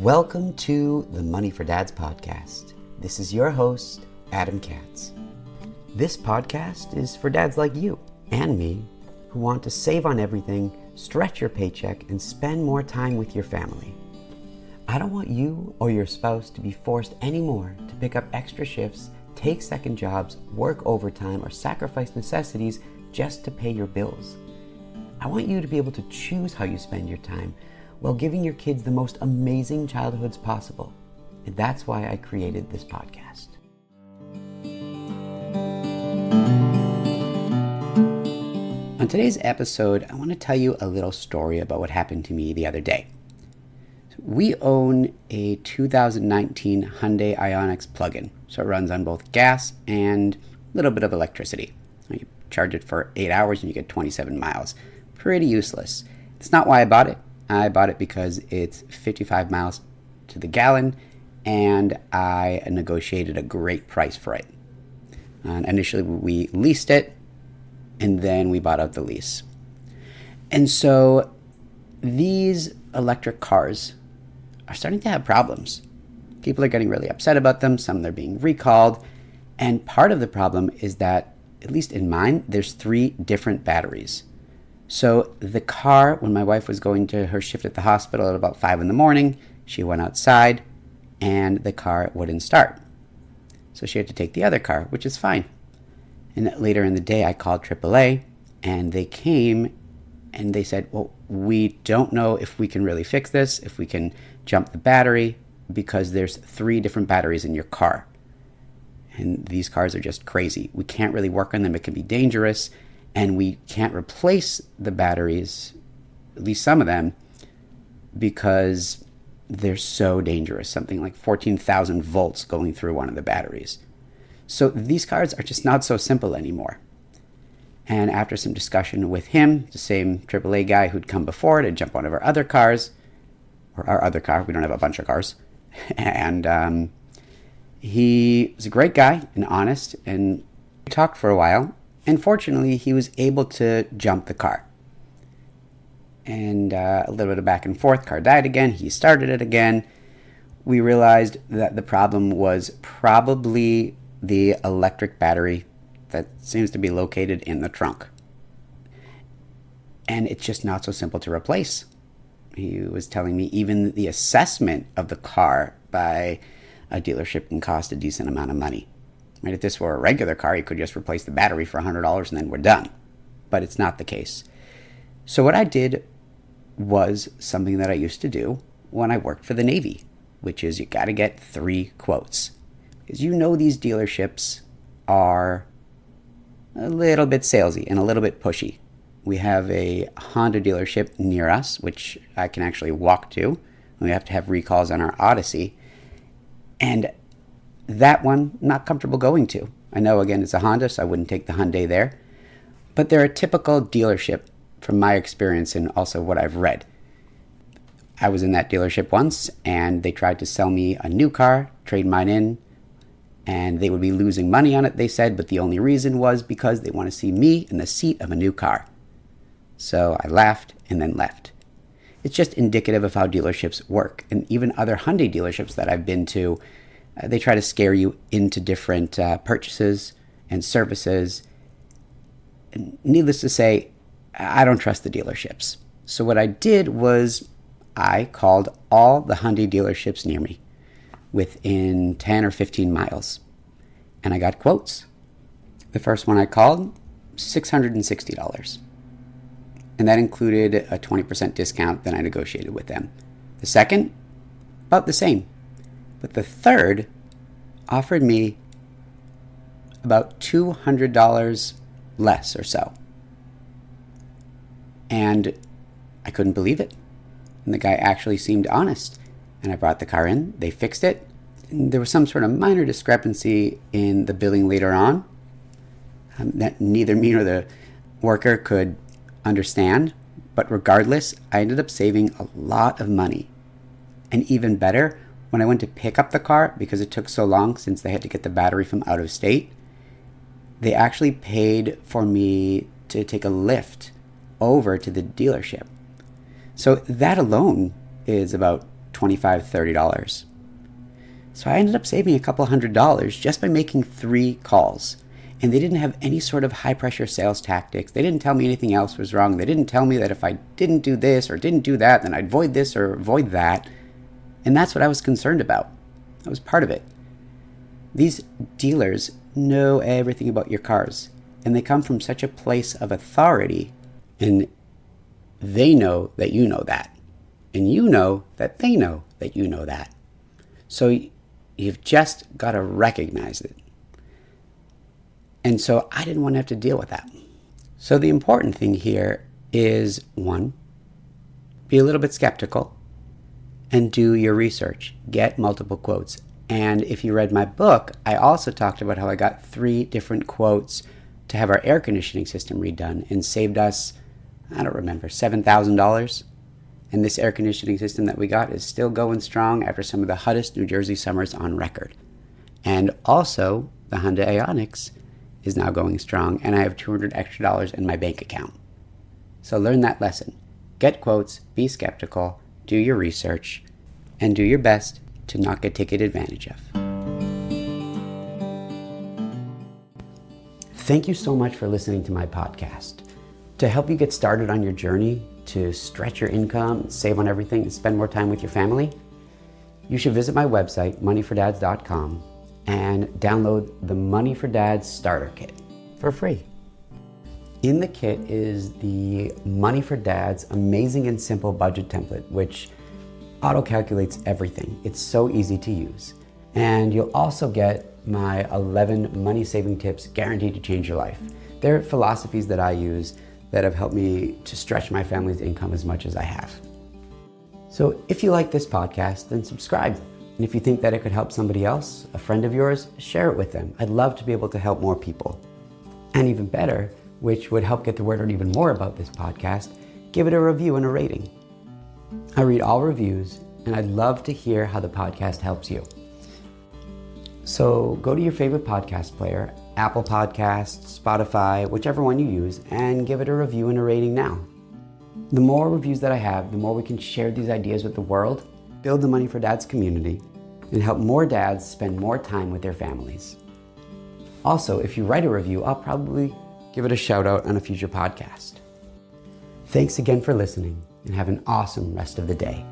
Welcome to the Money for Dads podcast. This is your host, Adam Katz. This podcast is for dads like you and me who want to save on everything, stretch your paycheck, and spend more time with your family. I don't want you or your spouse to be forced anymore to pick up extra shifts, take second jobs, work overtime, or sacrifice necessities just to pay your bills. I want you to be able to choose how you spend your time while giving your kids the most amazing childhoods possible. And that's why I created this podcast. On today's episode, I want to tell you a little story about what happened to me the other day. We own a 2019 Hyundai Ioniq plug-in, so it runs on both gas and a little bit of electricity. You charge it for 8 hours and you get 27 miles. Pretty useless. It's not why I bought it. I bought it because it's 55 miles to the gallon, and I negotiated a great price for it. Initially, we leased it, and then we bought out the lease. And so these electric cars are starting to have problems. People are getting really upset about them. Some they're being recalled. And part of the problem is that, at least in mine, there's 3 different batteries. So the car, when my wife was going to her shift at the hospital at about 5 a.m, she went outside and the car wouldn't start. So she had to take the other car, which is fine. And later in the day, I called AAA and they came and they said, well, we don't know if we can really fix this, if we can jump the battery, because there's 3 different batteries in your car. And these cars are just crazy. We can't really work on them. It can be dangerous. And we can't replace the batteries, at least some of them, because they're so dangerous. Something like 14,000 volts going through one of the batteries. So these cars are just not so simple anymore. And after some discussion with him, the same AAA guy who'd come before to jump one of our other cars, or our other car, we don't have a bunch of cars, and he was a great guy and honest, and we talked for a while. And fortunately, he was able to jump the car. And a little bit of back and forth, car died again, he started it again. We realized that the problem was probably the electric battery that seems to be located in the trunk. And it's just not so simple to replace. He was telling me even the assessment of the car by a dealership can cost a decent amount of money. Right? If this were a regular car, you could just replace the battery for $100 and then we're done. But it's not the case. So what I did was something that I used to do when I worked for the Navy, which is you got to get 3 quotes. Because you know these dealerships are a little bit salesy and a little bit pushy. We have a Honda dealership near us, which I can actually walk to. We have to have recalls on our Odyssey. And that one, not comfortable going to. I know, again, it's a Honda, so I wouldn't take the Hyundai there. But they're a typical dealership from my experience and also what I've read. I was in that dealership once, and they tried to sell me a new car, trade mine in, and they would be losing money on it, they said, but the only reason was because they want to see me in the seat of a new car. So I laughed and then left. It's just indicative of how dealerships work. And even other Hyundai dealerships that I've been to, they try to scare you into different purchases and services. And needless to say, I don't trust the dealerships. So what I did was I called all the Hyundai dealerships near me within 10 or 15 miles. And I got quotes. The first one I called, $660. And that included a 20% discount that I negotiated with them. The second, about the same. But the third offered me about $200 less or so. And I couldn't believe it. And the guy actually seemed honest. And I brought the car in, they fixed it. And there was some sort of minor discrepancy in the billing later on that neither me nor the worker could understand. But regardless, I ended up saving a lot of money. And even better, when I went to pick up the car, because it took so long since they had to get the battery from out of state, they actually paid for me to take a lift over to the dealership. So that alone is about $25, $30. So I ended up saving a couple $100 just by making 3 calls. And they didn't have any sort of high-pressure sales tactics. They didn't tell me anything else was wrong. They didn't tell me that if I didn't do this or didn't do that, then I'd void this or avoid that. And that's what I was concerned about. That was part of it. These dealers know everything about your cars, and they come from such a place of authority, and they know that you know that. And you know that they know that you know that. So you've just got to recognize it. And so I didn't want to have to deal with that. So the important thing here is, 1, be a little bit skeptical and do your research. Get multiple quotes. And if you read my book, I also talked about how I got 3 different quotes to have our air conditioning system redone and saved us, I don't remember, $7,000. And this air conditioning system that we got is still going strong after some of the hottest New Jersey summers on record. And also, the Hyundai Ioniq is now going strong, and I have $200 extra in my bank account. So learn that lesson. Get quotes, be skeptical, do your research, and do your best to not get taken advantage of. Thank you so much for listening to my podcast. To help you get started on your journey to stretch your income, save on everything, and spend more time with your family, you should visit my website, moneyfordads.com, and download the Money for Dads Starter Kit for free. In the kit is the Money for Dads Amazing and Simple Budget Template, which auto-calculates everything. It's so easy to use. And you'll also get my 11 money-saving tips guaranteed to change your life. They're philosophies that I use that have helped me to stretch my family's income as much as I have. So if you like this podcast, then subscribe. And if you think that it could help somebody else, a friend of yours, share it with them. I'd love to be able to help more people. And even better, which would help get the word out even more about this podcast, give it a review and a rating. I read all reviews, and I'd love to hear how the podcast helps you. So go to your favorite podcast player, Apple Podcasts, Spotify, whichever one you use, and give it a review and a rating now. The more reviews that I have, the more we can share these ideas with the world, build the Money for Dads community, and help more dads spend more time with their families. Also, if you write a review, I'll probably give it a shout out on a future podcast. Thanks again for listening, and have an awesome rest of the day.